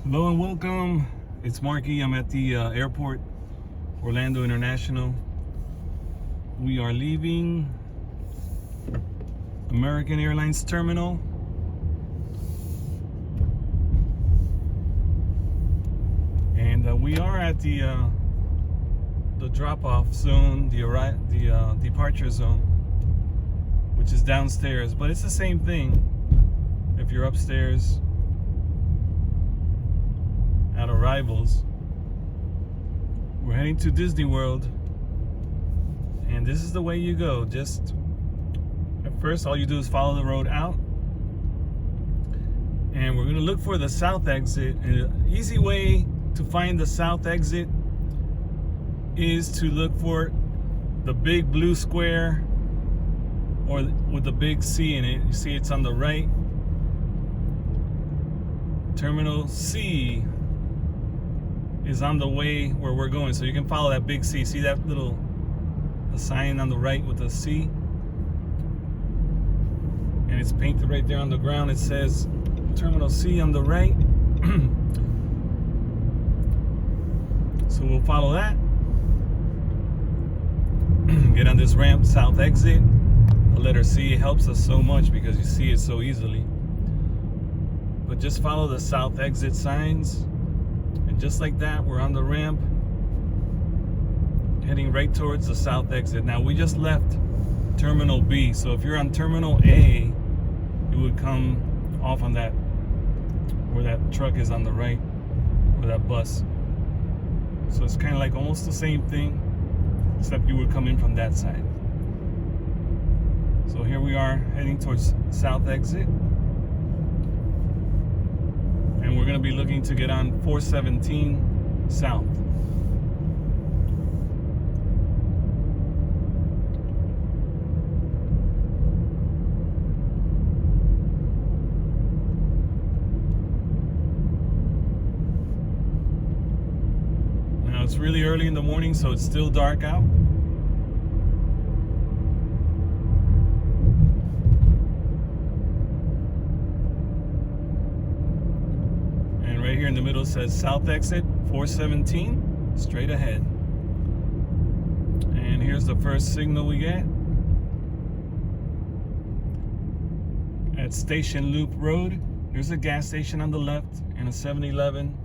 Hello and welcome. It's Marky. I'm at the airport, Orlando International. We are leaving American Airlines Terminal. And we are at the drop-off zone, the departure zone, which is downstairs. But it's the same thing. If you're upstairs at arrivals, we're heading to Disney World, and this is the way you go. Just at first, all you do is follow the road out, and we're going to look for the south exit. And an easy way to find the south exit is to look for the big blue square, or with the big C in it. You see it's on the right. Terminal C is on the way where we're going, so you can follow that big C. See that little sign on the right with a C, and it's painted right there on the ground. It says Terminal C on the right. So we'll follow that, get on this ramp, south exit. The letter C helps us so much because you see it so easily. But just follow the south exit signs. Just like that, we're on the ramp, heading right towards the south exit. Now, we just left Terminal B, so if you're on Terminal A, you would come off on that, where that truck is on the right, or that bus. So it's kind of like almost the same thing, except you would come in from that side. So here we are heading towards south exit. And we're going to be looking to get on 417 South. Now it's really early in the morning, so it's still dark out. Right here in the middle says south exit 417, straight ahead. And here's the first signal we get at Station Loop Road. There's a gas station on the left and a 7-Eleven.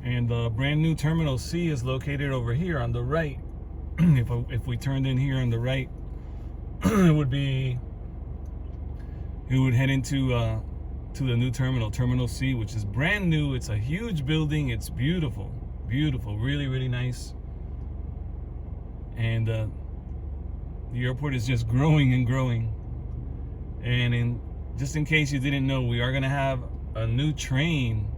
And the brand new Terminal C is located over here on the right. If we turned in here on the right, it would head into to the new terminal, Terminal C, which is brand new. It's a huge building. It's beautiful, beautiful, really, really nice. And the airport is just growing and growing. And just in case you didn't know, we are going to have a new train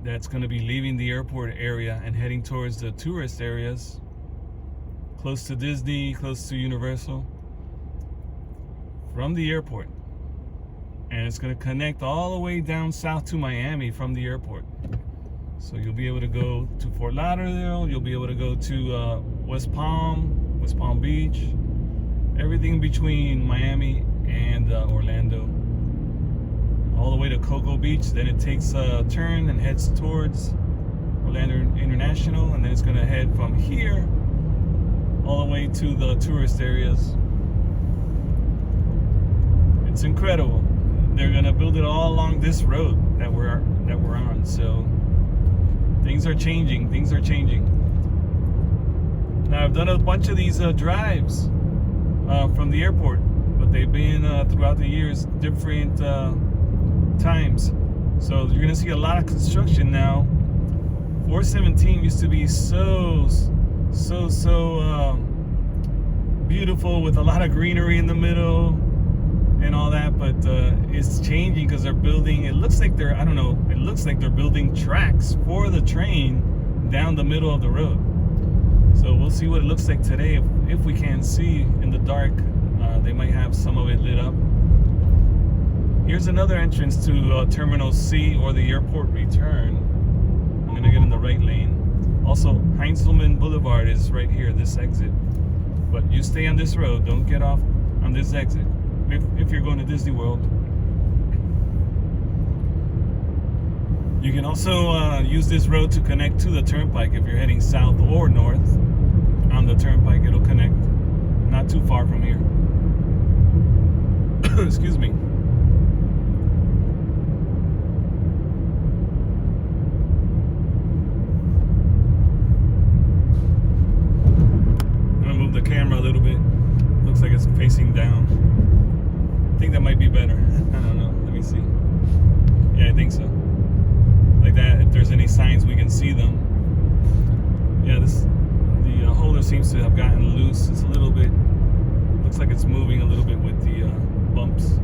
that's going to be leaving the airport area and heading towards the tourist areas, close to Disney, close to Universal, from the airport. And it's going to connect all the way down south to Miami from the airport. So you'll be able to go to Fort Lauderdale, you'll be able to go to West Palm Beach, everything between Miami and Orlando, all the way to Cocoa Beach. Then it takes a turn and heads towards Orlando International, and then it's going to head from here all the way to the tourist areas. It's incredible. They're gonna build it all along this road that we're on. So things are changing. Things are changing. Now, I've done a bunch of these drives from the airport, but they've been throughout the years different times. So you're gonna see a lot of construction now. 417 used to be so beautiful, with a lot of greenery in the middle and all that, but it's changing because they're building, it looks like they're building tracks for the train down the middle of the road. So we'll see what it looks like today. If we can see in the dark, they might have some of it lit up. Here's another entrance to Terminal C, or the airport return. I'm gonna get in the right lane. Also, Heinzelman Boulevard is right here, this exit. But you stay on this road, don't get off on this exit if you're going to Disney World. You can also use this road to connect to the turnpike if you're heading south or north on the turnpike. It'll connect not too far from here. Excuse me. I'm gonna move the camera a little bit. Looks like it's facing down. I think that might be better. I don't know. Let me see. Yeah, I think so. Like that, if there's any signs, we can see them. Yeah, the holder seems to have gotten loose. It's a little bit, looks like it's moving a little bit with the bumps.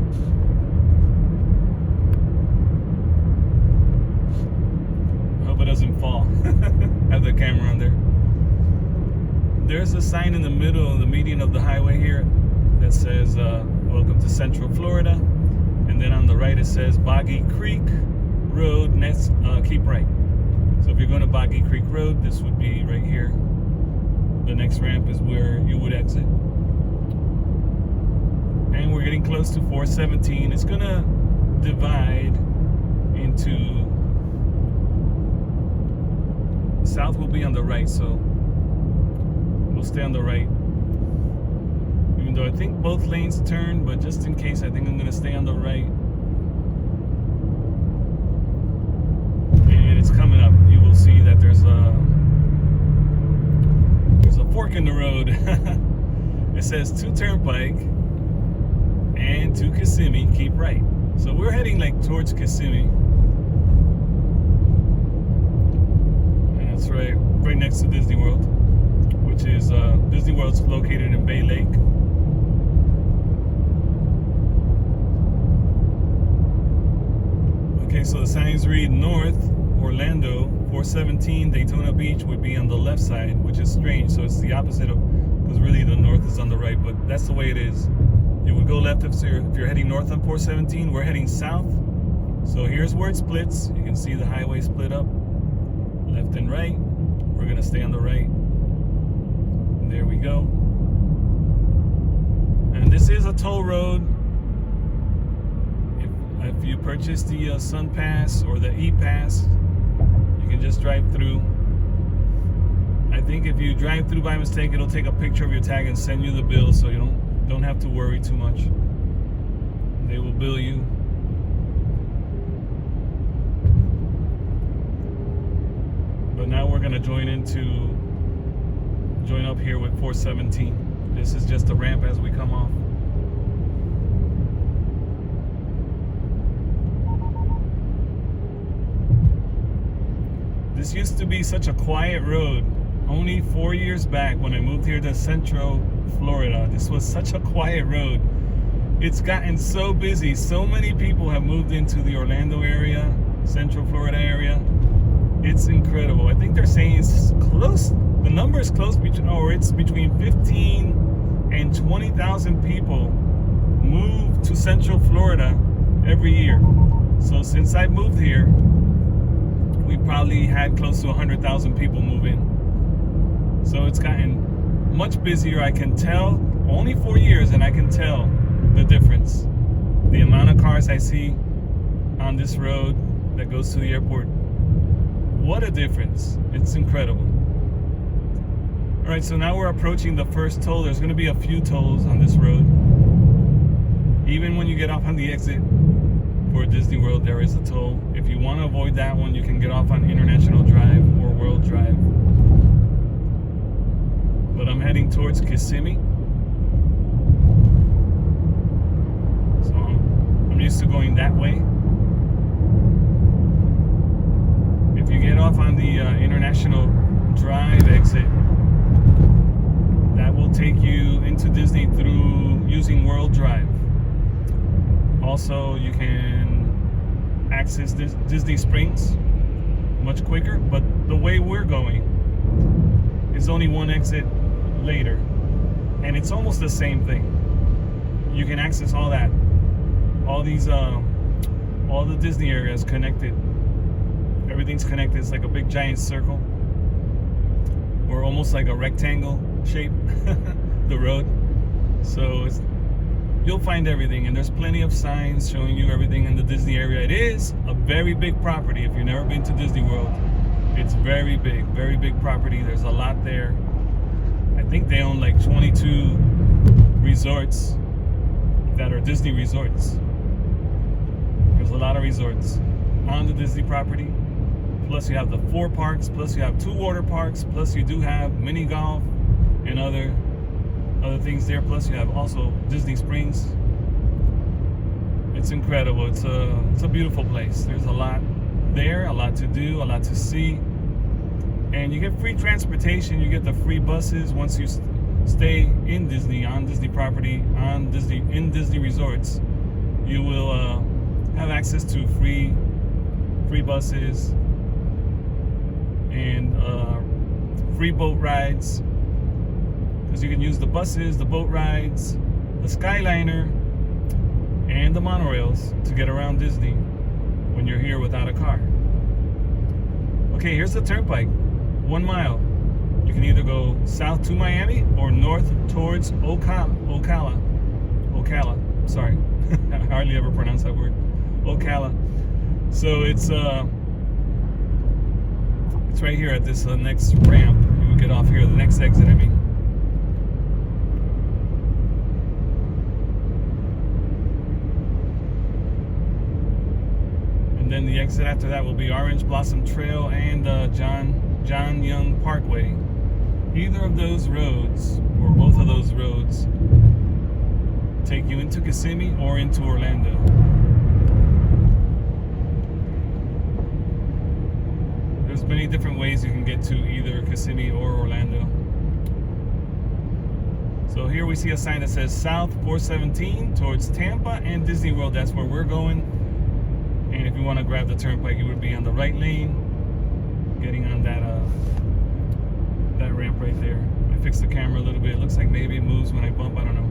I hope it doesn't fall. Have the camera on there. There's a sign in the middle, the median of the highway here, that says welcome to Central Florida, and then on the right it says Boggy Creek Road, next keep right. So if you're going to Boggy Creek Road, this would be right here. The next ramp is where you would exit. And we're getting close to 417. It's gonna divide into, south will be on the right, so we'll stay on the right. Even though I think both lanes turn, but just in case, I think I'm gonna stay on the right. And it's coming up. You will see that there's a fork in the road. It says to Turnpike and to Kissimmee, keep right. So we're heading like towards Kissimmee. And that's right next to Disney World, which is Disney World's located in Bay Lake. Okay, so the signs read north, Orlando, 417, Daytona Beach would be on the left side, which is strange. So it's the opposite of, because really the north is on the right, but that's the way it is. You would go left if you're heading north on 417. We're heading south. So here's where it splits. You can see the highway split up, left and right. We're gonna stay on the right. And there we go. And this is a toll road. If you purchase the Sun Pass or the E-Pass, you can just drive through. I think if you drive through by mistake, it'll take a picture of your tag and send you the bill, so you don't have to worry too much. They will bill you. But now we're gonna join up here with 417. This is just a ramp as we come off. This used to be such a quiet road. Only 4 years back when I moved here to Central Florida, this was such a quiet road. It's gotten so busy. So many people have moved into the Orlando area, Central Florida area. It's incredible. I think they're saying it's close. The number is close, it's between 15 and 20,000 people move to Central Florida every year. So since I moved here, we probably had close to 100,000 people move in. So it's gotten much busier. I can tell, only 4 years, and I can tell the difference. The amount of cars I see on this road that goes to the airport, what a difference. It's incredible. All right, so now we're approaching the first toll. There's gonna be a few tolls on this road. Even when you get off on the exit for Disney World, there is a toll. If you want to avoid that one, you can get off on International Drive or World Drive. But I'm heading towards Kissimmee. So I'm used to going that way. If you get off on the International Drive exit, that will take you into Disney through using World Drive. Also, you can access Disney Springs much quicker, but the way we're going is only one exit later, and it's almost the same thing. You can access all that, all the Disney areas connected. Everything's connected. It's like a big giant circle, or almost like a rectangle shape, the road. So you'll find everything, and there's plenty of signs showing you everything in the Disney area. It is a very big property. If you've never been to Disney World, it's very big property. There's a lot there. I think they own like 22 resorts that are Disney resorts. There's a lot of resorts on the Disney property. Plus you have the 4 parks, plus you have 2 water parks, plus you do have mini golf and other things there. Plus you have also Disney Springs. It's incredible. It's a beautiful place. There's a lot there, a lot to do, a lot to see. And you get free transportation. You get the free buses once you stay in Disney, on Disney property, in Disney resorts. You will have access to free buses and free boat rides, because you can use the buses, the boat rides, the Skyliner, and the monorails to get around Disney when you're here without a car. Okay, here's the turnpike. 1 mile. You can either go south to Miami or north towards Ocala. Sorry, I hardly ever pronounce that word. Ocala. So it's right here at this next ramp. You will get off here, the next exit, I mean. And then the exit after that will be Orange Blossom Trail and John Young Parkway. Either of those roads, or both of those roads, take you into Kissimmee or into Orlando. There's many different ways you can get to either Kissimmee or Orlando. So here we see a sign that says South 417 towards Tampa and Disney World. That's where we're going. And if you want to grab the turnpike, you would be on the right lane, getting on that ramp right there. I fixed the camera a little bit. It looks like maybe it moves when I bump. I don't know.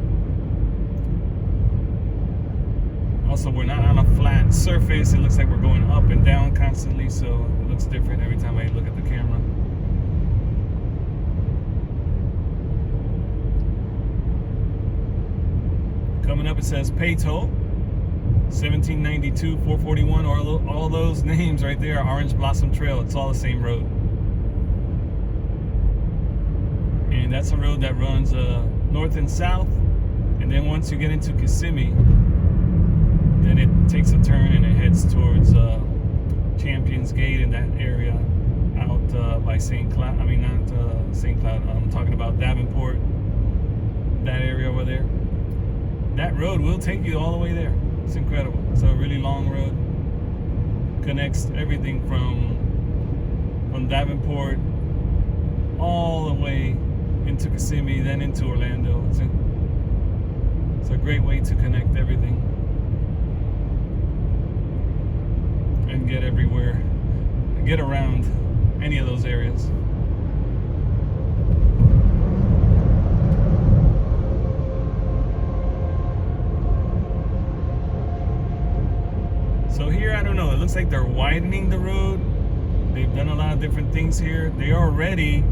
Also, we're not on a flat surface. It looks like we're going up and down constantly, so it looks different every time I look at the camera. Coming up, it says pay toll. 1792, 441, all those names right there are Orange Blossom Trail. It's all the same road. And that's a road that runs north and south. And then once you get into Kissimmee, then it takes a turn and it heads towards Champions Gate in that area out by St. Cloud. I mean, not St. Cloud. I'm talking about Davenport, that area over there. That road will take you all the way there. It's incredible. It's a really long road. Connects everything from Davenport all the way into Kissimmee, then into Orlando. It's a great way to connect everything and get everywhere, get around any of those areas. So here, I don't know, it looks like they're widening the road. They've done a lot of different things here. They already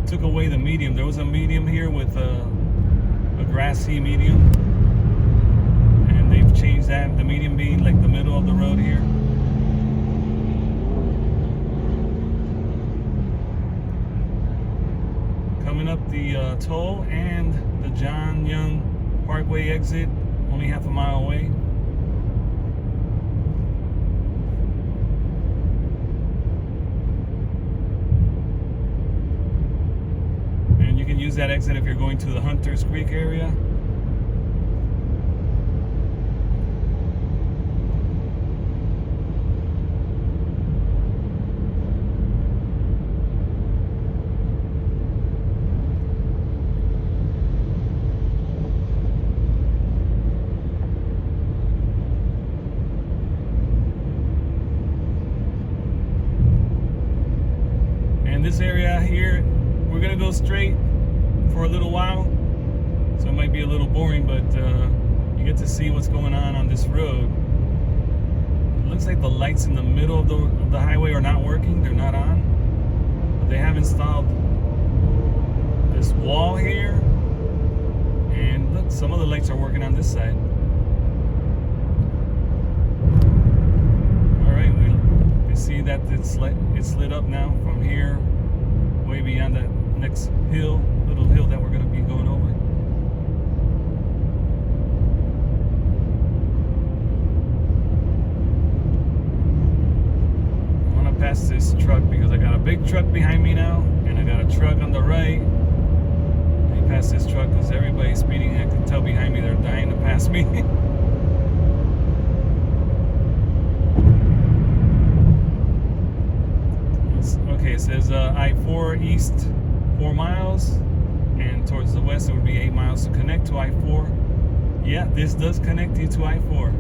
took away the medium. There was a medium here with a grassy medium, and they've changed that, the medium being like the middle of the road here. Coming up the toll and the John Young Parkway exit, only half a mile away. You can use that exit if you're going to the Hunters Creek area. And this area here, we're gonna go straight for a little while, so it might be a little boring, but you get to see what's going on this road. It looks like the lights in the middle of the highway are not working. They're not on, but they have installed this wall here, and look, some of the lights are working on this side. that it's lit up now from here, way beyond that next little hill that we're going to be going over. I want to pass this truck because I got a big truck behind me now, and I got a truck on the right. I pass this truck because everybody's speeding. I can tell behind me they're dying to pass me. Okay, it says I-4 east 4 miles, and towards the west it would be 8 miles to connect to I-4. Yeah, this does connect you to I-4.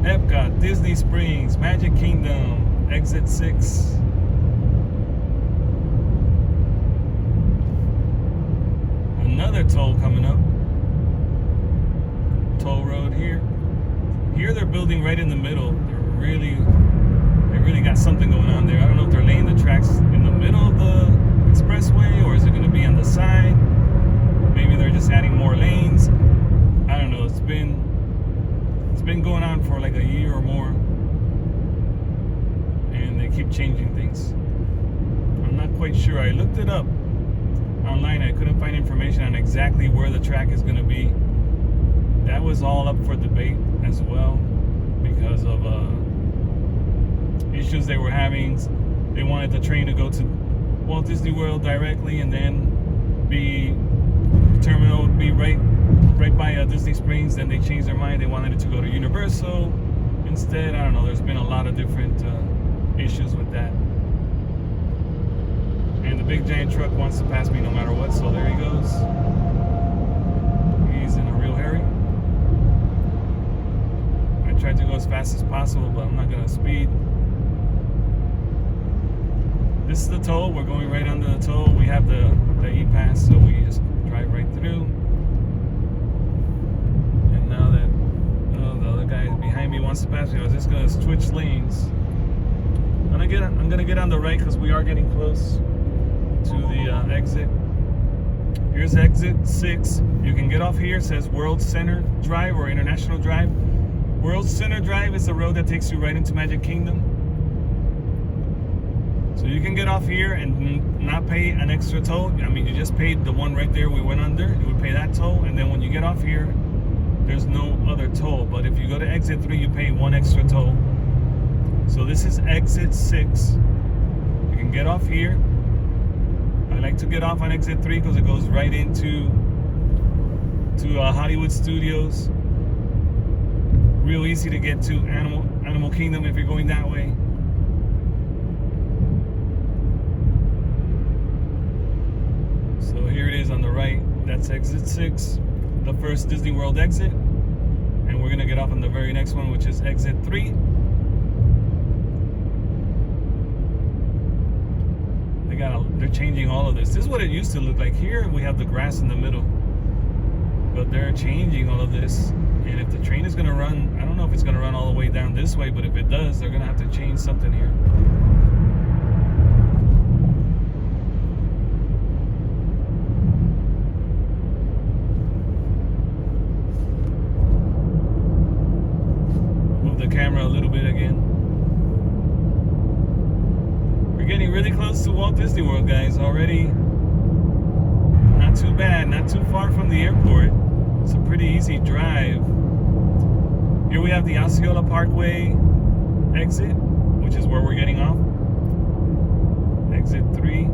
Epcot, Disney Springs, Magic Kingdom, exit 6. Another toll coming up. Toll road here. Here they're building right in the middle. They really got something going on there. I don't know if they're laying the tracks in the middle of the expressway, or is it going to be on the side? Maybe they're just adding more lanes. I don't know. It's been going on for like a year or more, and they keep changing things. I'm not quite sure. I looked it up online. I couldn't find information on exactly where the track is going to be. That was all up for debate as well because of issues they were having. They wanted the train to go to Walt Disney World directly, and then the terminal would be right by Disney Springs. Then they changed their mind. They wanted it to go to Universal instead. I don't know. There's been a lot of different issues with that. And the big giant truck wants to pass me no matter what, so there he goes. He's in a real hurry. I tried to go as fast as possible, but I'm not going to speed. This is the toll. We're going right under the toll. We have the E-Pass, so we just drive right through. And now that the other guy behind me wants to pass me, I was just going to switch lanes. I'm going to get on the right because we are getting close to the exit. Here's exit 6. You can get off here. It says World Center Drive or International Drive. World Center Drive is the road that takes you right into Magic Kingdom. So you can get off here and not pay an extra toll. I mean, you just paid the one right there we went under. You would pay that toll, and then when you get off here, there's no other toll. But if you go to exit 3, you pay one extra toll. So this is exit 6. You can get off here. I like to get off on exit 3 because it goes right into Hollywood Studios. Real easy to get to Animal Kingdom if you're going that way. So here it is on the right. That's exit 6, the first Disney World exit. And we're going to get off on the very next one, which is exit 3. They're changing all of this. This is what it used to look like. Here we have the grass in the middle, but they're changing all of this. And if the train is going to run, I don't know if it's going to run all the way down this way, but if it does, they're going to have to change something here. Move the camera a little bit again. Getting really close to Walt Disney World, guys, already. Not too bad, not too far from the airport. It's a pretty easy drive. Here we have the Osceola Parkway exit, which is where we're getting off. Exit 3.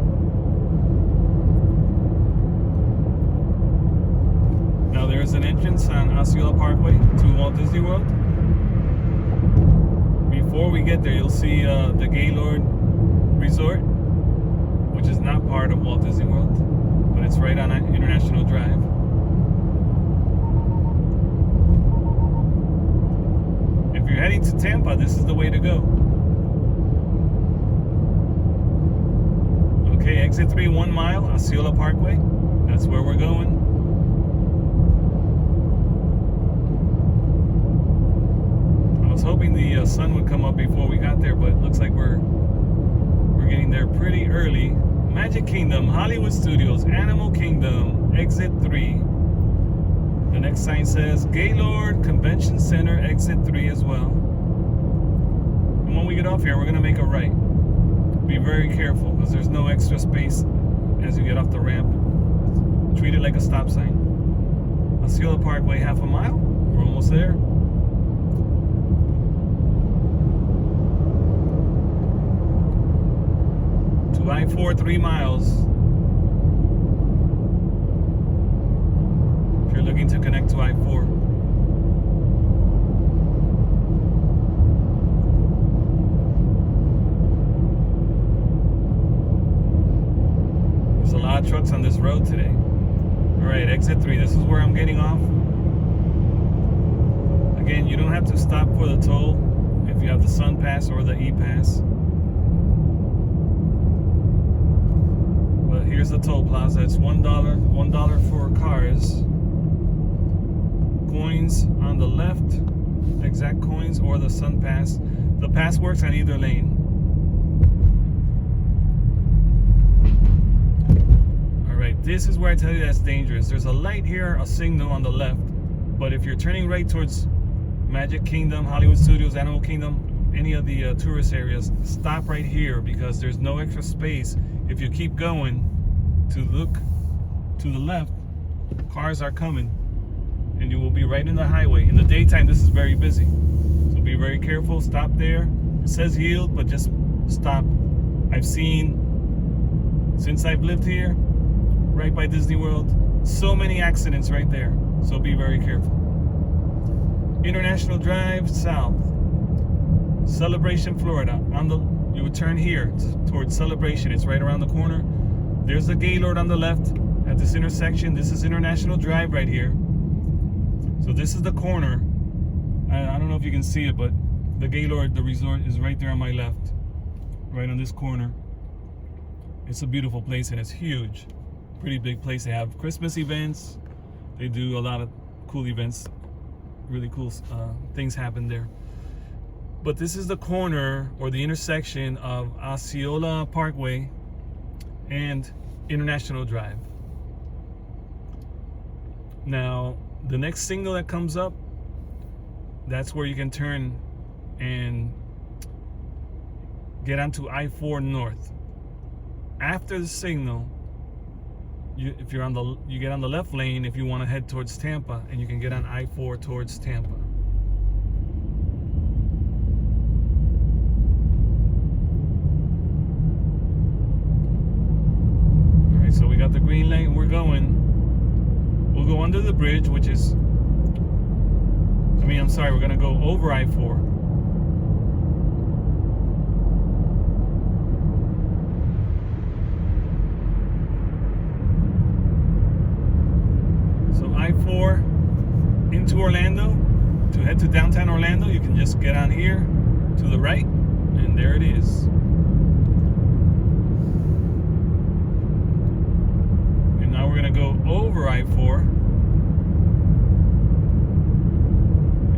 Now there's an entrance on Osceola Parkway to Walt Disney World. Before we get there, you'll see the Gaylord Resort, which is not part of Walt Disney World, but it's right on International Drive. If you're heading to Tampa, this is the way to go. Okay, exit 3, 1 mile, Osceola Parkway. That's where we're going. I was hoping the sun would come up before we got there, but it looks like we're getting there pretty early. Magic Kingdom, Hollywood Studios, Animal Kingdom, exit 3. The next sign says Gaylord Convention Center, exit 3 as well. And when we get off here, we're going to make a right. Be very careful because there's no extra space as you get off the ramp. Treat it like a stop sign. Osceola Parkway, half a mile. We're almost there. To I-4, 3 miles. If you're looking to connect to I-4. There's a lot of trucks on this road today. Alright, exit 3. This is where I'm getting off. Again, you don't have to stop for the toll if you have the Sun Pass or the E-Pass. But here's the toll plaza. It's $1 for cars. Coins on the left, exact coins, or the Sun Pass. The pass works on either lane. Alright, this is where I tell you that's dangerous. There's a light here, a signal on the left. But if you're turning right towards Magic Kingdom, Hollywood Studios, Animal Kingdom, any of the tourist areas, stop right here because there's no extra space. If you keep going to look to the left, cars are coming and you will be right in the highway. In the daytime, this is very busy. So be very careful, stop there. It says yield, but just stop. I've seen, since I've lived here, right by Disney World, so many accidents right there. So be very careful. International Drive south, Celebration, Florida. You would turn here towards Celebration. It's right around the corner. There's the Gaylord on the left at this intersection. This is International Drive right here. So this is the corner. I don't know if you can see it, but the Gaylord, the resort, is right there on my left, right on this corner. It's a beautiful place and it's huge. Pretty big place. They have Christmas events. They do a lot of cool events. Really cool things happen there. But this is the corner or the intersection of Osceola Parkway and International Drive. Now, the next signal that comes up, that's where you can turn and get onto I-4 North. After the signal, you get on the left lane if you want to head towards Tampa, and you can get on I-4 towards Tampa. All right, so we got the green light. We're going. We'll go under the bridge, which is, we're going to go over I-4. I-4 into Orlando. To head to downtown Orlando, you can just get on here to the right, and there it is. And now we're going to go over I-4.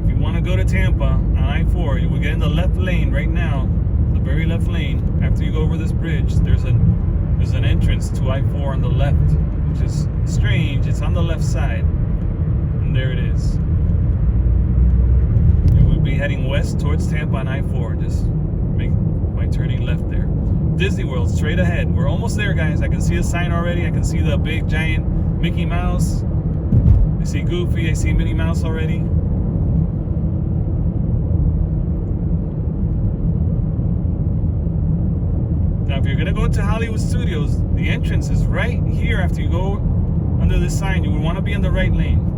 If you want to go to Tampa on I-4, you will get in the left lane right now, the very left lane. After you go over this bridge, there's an entrance to I-4 on the left, which is strange. It's on the left side. And there it is. You will be heading west towards Tampa on I-4. Just make my turning left there. Disney World, straight ahead. We're almost there, guys. I can see a sign already. I can see the big, giant Mickey Mouse. I see Goofy. I see Minnie Mouse already. Now, if you're going to go to Hollywood Studios, the entrance is right here. After you go under this sign, you would want to be in the right lane.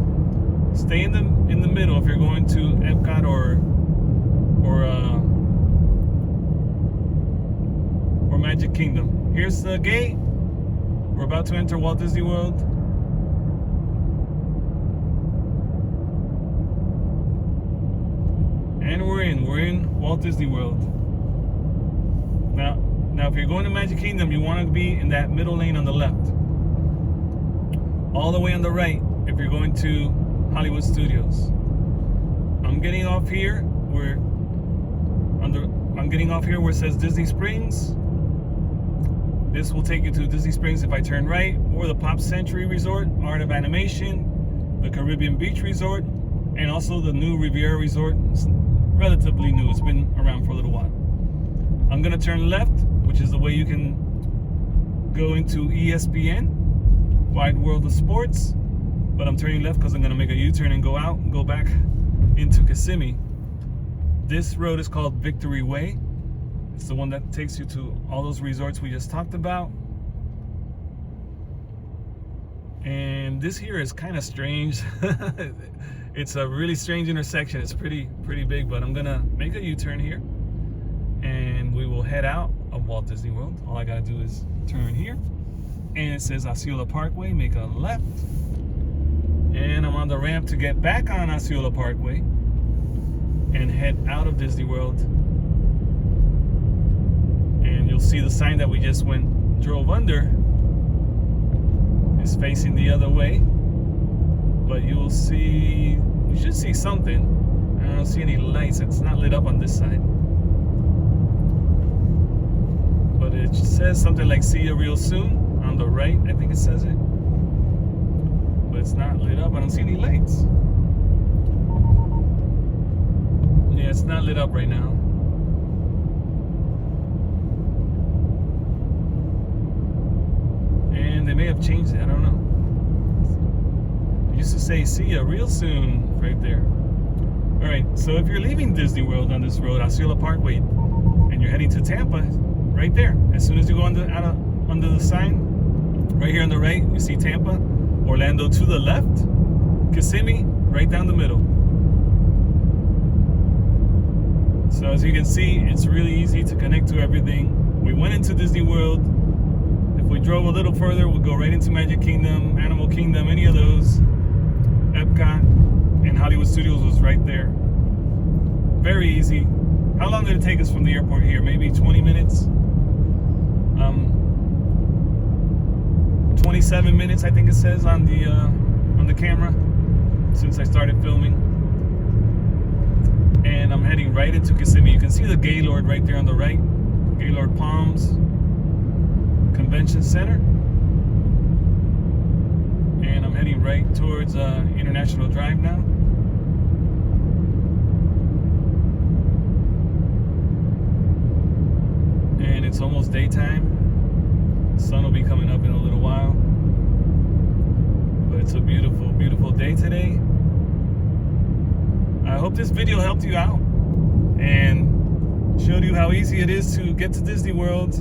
Stay in the middle if you're going to Epcot or Magic Kingdom. Here's the gate. We're about to enter Walt Disney World. And we're in Walt Disney World. Now if you're going to Magic Kingdom, you want to be in that middle lane on the left. All the way on the right if you're going to Hollywood Studios. I'm getting off here where it says Disney Springs. This will take you to Disney Springs if I turn right, or the Pop Century Resort, Art of Animation, the Caribbean Beach Resort, and also the new Riviera Resort. It's relatively new. It's been around for a little while. I'm gonna turn left, which is the way you can go into ESPN, Wide World of Sports. But I'm turning left because I'm gonna make a U-turn and go out and go back into Kissimmee. This road is called Victory Way. It's the one that takes you to all those resorts we just talked about. And this here is kind of strange. It's a really strange intersection. It's pretty big, but I'm gonna make a U-turn here and we will head out of Walt Disney World. All I gotta do is turn here and it says Osceola Parkway, make a left. And I'm on the ramp to get back on Osceola Parkway and head out of Disney World. And you'll see the sign that we just drove under is facing the other way. But you will see, you should see something. I don't see any lights. It's not lit up on this side. But it says something like see you real soon on the right. I think it says it. But it's not lit up. I don't see any lights. Yeah, it's not lit up right now. And they may have changed it. I don't know. It used to say see ya real soon right there. All right, so if you're leaving Disney World on this road, Osceola Parkway, and you're heading to Tampa, right there. As soon as you go under the sign, right here on the right, you see Tampa. Orlando to the left, Kissimmee right down the middle. So as you can see, it's really easy to connect to everything. We went into Disney World. If we drove a little further, we'll go right into Magic Kingdom, Animal Kingdom, any of those. Epcot and Hollywood Studios was right there. Very easy. How long did it take us from the airport here? Maybe 20 minutes? 27 minutes, I think it says on the camera, since I started filming. And I'm heading right into Kissimmee. You can see the Gaylord right there on the right. Gaylord Palms Convention Center. And I'm heading right towards International Drive now. And it's almost daytime. The sun will be coming up in a little while. But it's a beautiful, beautiful day today. I hope this video helped you out and showed you how easy it is to get to Disney World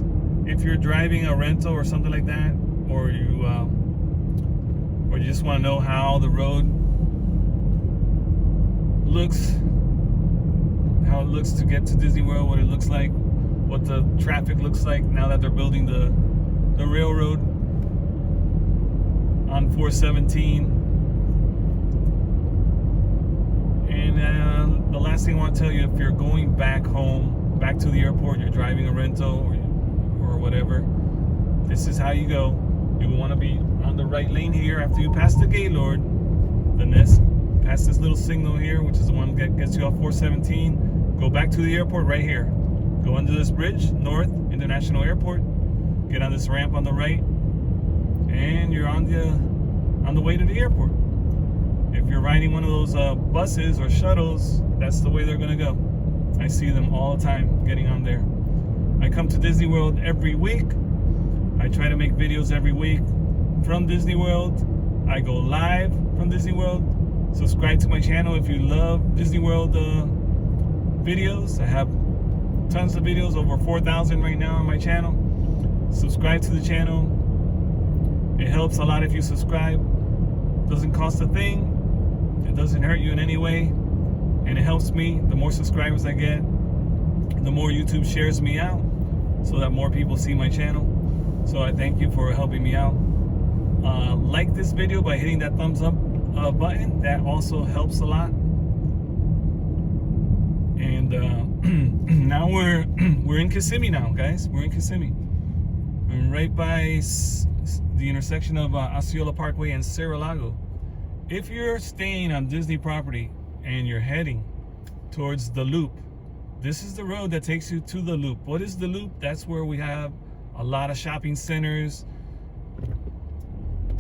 if you're driving a rental or something like that, or you just want to know how the road looks, how it looks to get to Disney World, what it looks like, what the traffic looks like now that they're building the railroad on 417. And the last thing I want to tell you, if you're going back home, back to the airport, you're driving a rental or whatever, this is how you go. You want to be on the right lane here after you pass the Gaylord, past this little signal here, which is the one that gets you off 417. Go back to the airport right here. Go under this bridge, North International Airport. Get on this ramp on the right, and you're on the way to the airport. If you're riding one of those buses or shuttles, that's the way they're gonna go. I see them all the time getting on there. I come to Disney World every week. I try to make videos every week from Disney World. I go live from Disney World. Subscribe to my channel if you love Disney World videos. I have tons of videos, over 4,000 right now on my channel. Subscribe to the channel. It helps a lot if you subscribe. Doesn't cost a thing. It doesn't hurt you in any way, and it helps me. The more subscribers I get, the more YouTube shares me out so that more people see my channel. So I thank you for helping me out. Like this video by hitting that thumbs up button. That also helps a lot. And now we're in Kissimmee now, guys. We're in Kissimmee. I'm right by the intersection of Osceola Parkway and Cerro Lago. If you're staying on Disney property and you're heading towards the Loop, this is the road that takes you to the Loop. What is the Loop? That's where we have a lot of shopping centers,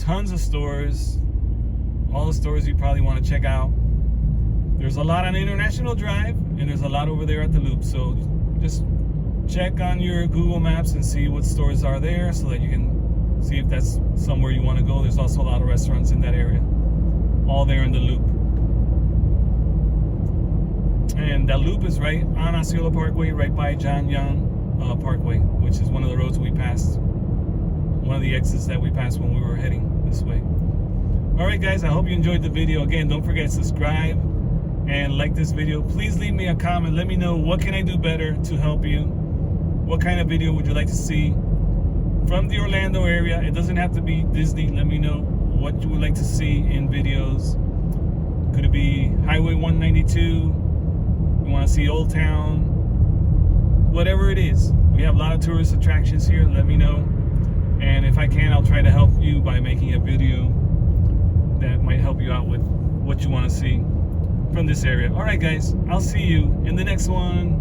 tons of stores, all the stores you probably want to check out. There's a lot on International Drive, and there's a lot over there at the Loop. So just check on your Google Maps and see what stores are there so that you can see if that's somewhere you want to go. There's also a lot of restaurants in that area, all there in the Loop. And that Loop is right on Osceola Parkway, right by John Young Parkway, which is one of the roads we passed, one of the exits that we passed when we were heading this way. All right, guys, I hope you enjoyed the video. Again, don't forget to subscribe and like this video. Please leave me a comment. Let me know what can I do better to help you. What kind of video would you like to see from the Orlando area? It doesn't have to be Disney. Let me know what you would like to see in videos. Could it be Highway 192? You want to see Old Town? Whatever it is. We have a lot of tourist attractions here. Let me know. And if I can, I'll try to help you by making a video that might help you out with what you want to see from this area. All right, guys, I'll see you in the next one.